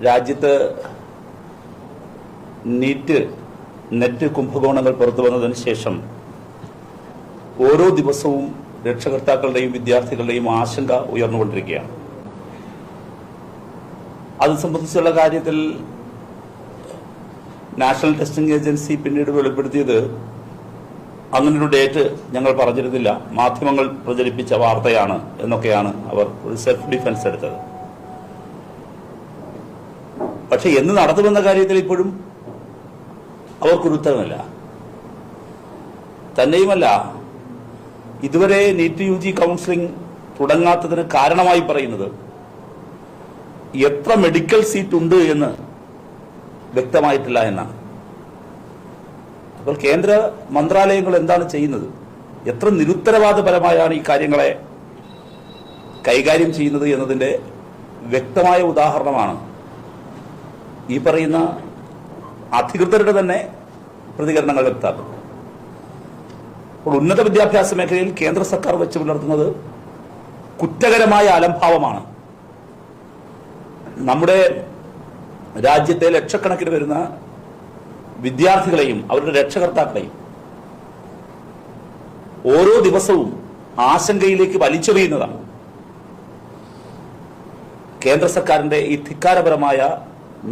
രാജ്യത്ത് NEET net കുംഭകോണങ്ങൾ പുറത്തു വന്നതിന് ശേഷം ഓരോ ദിവസവും രക്ഷകർത്താക്കളുടെയും വിദ്യാർത്ഥികളുടെയും ആശങ്ക ഉയർന്നുകൊണ്ടിരിക്കുകയാണ്. അത് സംബന്ധിച്ചുള്ള കാര്യത്തിൽ നാഷണൽ ടെസ്റ്റിംഗ് ഏജൻസി പിന്നീട് വെളിപ്പെടുത്തിയത് അങ്ങനൊരു ഡേറ്റ് ഞങ്ങൾ പറഞ്ഞിരുന്നില്ല, മാധ്യമങ്ങൾ പ്രചരിപ്പിച്ച വാർത്തയാണ് എന്നൊക്കെയാണ് അവർ ഒരു സെൽഫ് ഡിഫൻസ് എടുത്തത്. പക്ഷെ എന്ന് നടത്തുമെന്ന കാര്യത്തിൽ ഇപ്പോഴും അവർക്കൊരു ഉത്തരമില്ല. തന്നെയുമല്ല, ഇതുവരെ നീറ്റ് UG കൗൺസിലിംഗ് തുടങ്ങാത്തതിന് കാരണമായി പറയുന്നത് എത്ര മെഡിക്കൽ സീറ്റ് ഉണ്ട് എന്ന് വ്യക്തമായിട്ടില്ല എന്നാണ്. അപ്പോൾ കേന്ദ്ര മന്ത്രാലയങ്ങൾ എന്താണ് ചെയ്യുന്നത്, എത്ര നിരുത്തരവാദപരമായാണ് ഈ കാര്യങ്ങളെ കൈകാര്യം ചെയ്യുന്നത് എന്നതിന്റെ വ്യക്തമായ ഉദാഹരണമാണ് ഈ പറയുന്ന അധികൃതരുടെ തന്നെ പ്രതികരണങ്ങൾ വ്യക്തമാക്കുന്നത്. അപ്പോൾ ഉന്നത വിദ്യാഭ്യാസ മേഖലയിൽ കേന്ദ്ര സർക്കാർ വെച്ച് പുലർത്തുന്നത് കുറ്റകരമായ അലംഭാവമാണ്. നമ്മുടെ രാജ്യത്തെ ലക്ഷക്കണക്കിന് വരുന്ന വിദ്യാർത്ഥികളെയും അവരുടെ രക്ഷകർത്താക്കളെയും ഓരോ ദിവസവും ആശങ്കയിലേക്ക് വലിച്ചെറിയുന്നതാണ് കേന്ദ്ര സർക്കാരിന്റെ ഈ ധിക്കാരപരമായ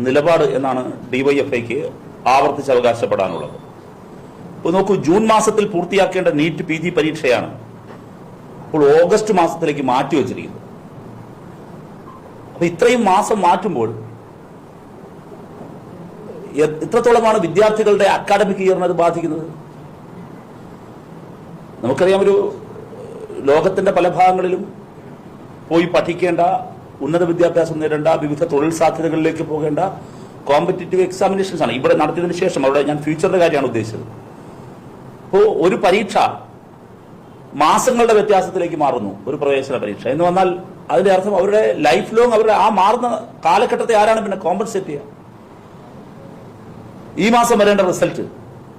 നിലപാട് എന്നാണ് DYFIക്ക് ആവർത്തിച്ച് അവകാശപ്പെടാനുള്ളത്. ഇപ്പോൾ നോക്കൂ, ജൂൺ മാസത്തിൽ പൂർത്തിയാക്കേണ്ട നീറ്റ് PG പരീക്ഷയാണ് ഇപ്പോൾ ഓഗസ്റ്റ് മാസത്തിലേക്ക് മാറ്റിവെച്ചിരിക്കുന്നത്. അപ്പൊ ഇത്രയും മാസം മാറ്റുമ്പോൾ എത്രത്തോളമാണ് വിദ്യാർത്ഥികളുടെ അക്കാഡമിക് ഇയറിനെ അത് ബാധിക്കുന്നത്? നമുക്കറിയാം, ഒരു ലോകത്തിന്റെ പല ഭാഗങ്ങളിലും പോയി പഠിക്കേണ്ട, ഉന്നത വിദ്യാഭ്യാസം നേടേണ്ട, വിവിധ തൊഴിൽ സാധ്യതകളിലേക്ക് പോകേണ്ട കോമ്പറ്റീറ്റീവ് എക്സാമിനേഷൻസ് ആണ് ഇവിടെ നടത്തിയതിനു ശേഷം. അവിടെ ഞാൻ ഫ്യൂച്ചറിന്റെ കാര്യമാണ് ഉദ്ദേശിച്ചത്. അപ്പോൾ ഒരു പരീക്ഷ മാസങ്ങളുടെ വ്യത്യാസത്തിലേക്ക് മാറുന്നു, ഒരു പ്രവേശന പരീക്ഷ എന്ന് വന്നാൽ അതിന്റെ അർത്ഥം അവരുടെ ലൈഫ് ലോങ്, അവരുടെ ആ മാറുന്ന കാലഘട്ടത്തെ ആരാണ് പിന്നെ കോമ്പൻസേറ്റ് ചെയ്യുക? ഈ മാസം വരേണ്ട റിസൾട്ട്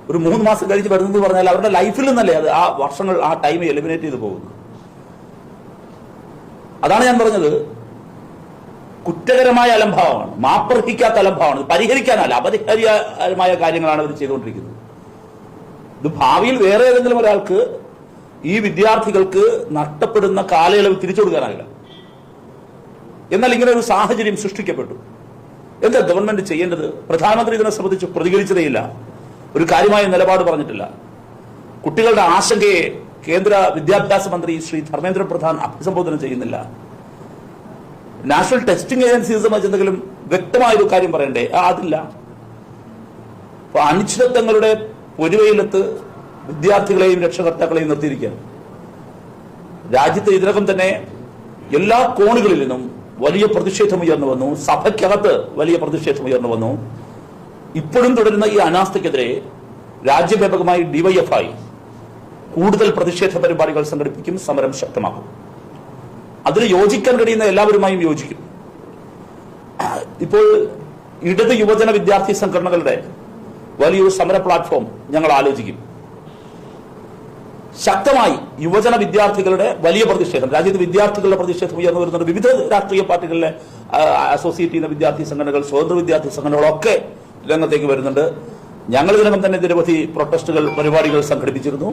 ഒരു 3 മാസം കഴിഞ്ഞ് വരുന്നത് പറഞ്ഞാൽ അവരുടെ ലൈഫിൽ നിന്നല്ലേ അത് ആ വർഷങ്ങൾ, ആ ടൈം എലിമിനേറ്റ് ചെയ്ത് പോകുന്നു. അതാണ് ഞാൻ പറഞ്ഞത്, കുറ്റകരമായ അലംഭാവമാണ്, മാപ്പർഹിക്കാത്ത അലംഭാവമാണ്. പരിഹരിക്കാനല്ല, അപരിഹാര്യമായ കാര്യങ്ങളാണ് അവർ ചെയ്തുകൊണ്ടിരിക്കുന്നത്. ഇത് ഭാവിയിൽ വേറെ ഏതെങ്കിലും ഒരാൾക്ക് ഈ വിദ്യാർത്ഥികൾക്ക് നഷ്ടപ്പെടുന്ന കാലയളവ് തിരിച്ചു കൊടുക്കാനാകില്ല. എന്നാൽ ഇങ്ങനെ ഒരു സാഹചര്യം സൃഷ്ടിക്കപ്പെട്ടു. എന്താ ഗവൺമെന്റ് ചെയ്യേണ്ടത്? പ്രധാനമന്ത്രി ഇതിനെ സംബന്ധിച്ച് പ്രതികരിച്ചതേയില്ല, ഒരു കാര്യമായ നിലപാട് പറഞ്ഞിട്ടില്ല. കുട്ടികളുടെ ആശങ്കയെ കേന്ദ്ര വിദ്യാഭ്യാസ മന്ത്രി ശ്രീ ധർമ്മേന്ദ്ര പ്രധാൻ അഭിസംബോധന ചെയ്യുന്നില്ല. നാഷണൽ ടെസ്റ്റിംഗ് ഏജൻസിയെ സംബന്ധിച്ച് എന്തെങ്കിലും വ്യക്തമായൊരു കാര്യം പറയണ്ടേ? അതില്ല. അപ്പൊ അനിശ്ചിതത്വങ്ങളുടെ പൊരുവയിലത്ത് വിദ്യാർത്ഥികളെയും രക്ഷകർത്താക്കളെയും നിർത്തിയിരിക്കുകയാണ്. രാജ്യത്ത് ഇതിനകം തന്നെ എല്ലാ കോണുകളിൽ നിന്നും വലിയ പ്രതിഷേധം ഉയർന്നു വന്നു. സഭയ്ക്കകത്ത് വലിയ പ്രതിഷേധം ഉയർന്നു വന്നു. ഇപ്പോഴും തുടരുന്ന ഈ അനാസ്ഥയ്ക്കെതിരെ രാജ്യവ്യാപകമായി DYFI കൂടുതൽ പ്രതിഷേധ പരിപാടികൾ സംഘടിപ്പിക്കും, സമരം ശക്തമാക്കും. അതിന് യോജിക്കാൻ കഴിയുന്ന എല്ലാവരുമായും യോജിക്കും. ഇപ്പോൾ ഇടത് യുവജന വിദ്യാർത്ഥി സംഘടനകളുടെ വലിയൊരു സമര പ്ലാറ്റ്ഫോം ഞങ്ങൾ ആലോചിക്കും. ശക്തമായി യുവജന വിദ്യാർത്ഥികളുടെ വലിയ പ്രതിഷേധം, രാജ്യത്ത് വിദ്യാർത്ഥികളുടെ പ്രതിഷേധം ഉയർന്നു വരുന്നുണ്ട്. വിവിധ രാഷ്ട്രീയ പാർട്ടികളിലെ അസോസിയേറ്റ് ചെയ്യുന്ന വിദ്യാർത്ഥി സംഘടനകൾ, സ്വതന്ത്ര വിദ്യാർത്ഥി സംഘടനകളൊക്കെ രംഗത്തേക്ക് വരുന്നുണ്ട്. ഞങ്ങൾ ഇതിനകം തന്നെ നിരവധി പ്രൊട്ടസ്റ്റുകൾ, പരിപാടികൾ സംഘടിപ്പിച്ചിരുന്നു.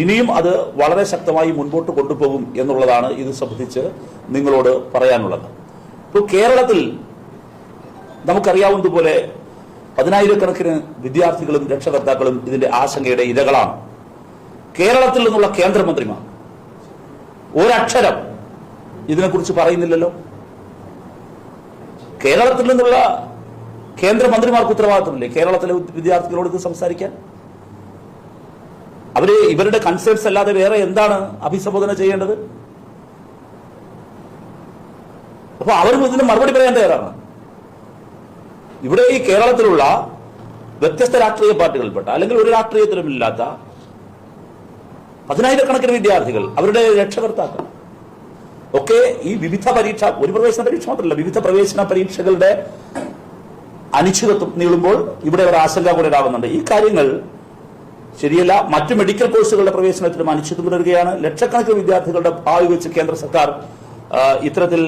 ഇനിയും അത് വളരെ ശക്തമായി മുൻപോട്ട് കൊണ്ടുപോകും എന്നുള്ളതാണ് ഇത് സംബന്ധിച്ച് നിങ്ങളോട് പറയാനുള്ളത്. ഇപ്പോൾ കേരളത്തിൽ നമുക്കറിയാവുന്നതുപോലെ 10,000-കണക്കിന് വിദ്യാർത്ഥികളും രക്ഷകർത്താക്കളും ഇതിന്റെ ആശങ്കയുടെ ഇരകളാണ്. കേരളത്തിൽ നിന്നുള്ള കേന്ദ്രമന്ത്രിമാർ ഒരക്ഷരം ഇതിനെക്കുറിച്ച് പറയുന്നില്ലല്ലോ. കേരളത്തിൽ നിന്നുള്ള കേന്ദ്രമന്ത്രിമാർക്ക് ഉത്തരവാദിത്തമില്ലേ കേരളത്തിലെ വിദ്യാർത്ഥികളോട് ഇത് സംസാരിക്കാൻ? അവര് ഇവരുടെ കൺസേൺസ് അല്ലാതെ വേറെ എന്താണ് അഭിസംബോധന ചെയ്യേണ്ടത്? അപ്പൊ അവരും ഇതിന് മറുപടി പറയാൻ തയ്യാറാണ്. ഇവിടെ ഈ കേരളത്തിലുള്ള വ്യത്യസ്ത രാഷ്ട്രീയ പാർട്ടികളിൽപ്പെട്ട, അല്ലെങ്കിൽ ഒരു രാഷ്ട്രീയത്തിലും ഇല്ലാത്ത 10,000-കണക്കിന് വിദ്യാർത്ഥികൾ, അവരുടെ രക്ഷകർത്താക്കൾ ഒക്കെ ഈ വിവിധ പരീക്ഷ, ഒരു പ്രവേശന പരീക്ഷ മാത്രമല്ല, വിവിധ പ്രവേശന പരീക്ഷകളുടെ അനിശ്ചിതത്വം നീളുമ്പോൾ ഇവിടെ ഒരു ആശങ്കാകുലരാകുന്നുണ്ട്. ഈ കാര്യങ്ങൾ ശരിയല്ല. മറ്റു മെഡിക്കൽ കോഴ്സുകളുടെ പ്രവേശനത്തിലും അനിശ്ചിതത്വം തുടരുകയാണ്. ലക്ഷക്കണക്കിന് വിദ്യാർത്ഥികളുടെ ഭാവി വെച്ച് കേന്ദ്ര സർക്കാർ ഇത്തരത്തിൽ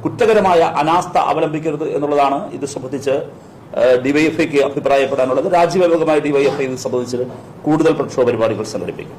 കുറ്റകരമായ അനാസ്ഥ അവലംബിക്കരുത് എന്നുള്ളതാണ് ഇത് സംബന്ധിച്ച് ഡിവൈഎഫ്ഐക്ക് അഭിപ്രായപ്പെടാനുള്ളത്. രാജ്യവ്യാപകമായ ഡിവൈഎഫ്ഐ ഇത് സംബന്ധിച്ച് കൂടുതൽ പ്രക്ഷോഭ പരിപാടികൾ സംഘടിപ്പിക്കും.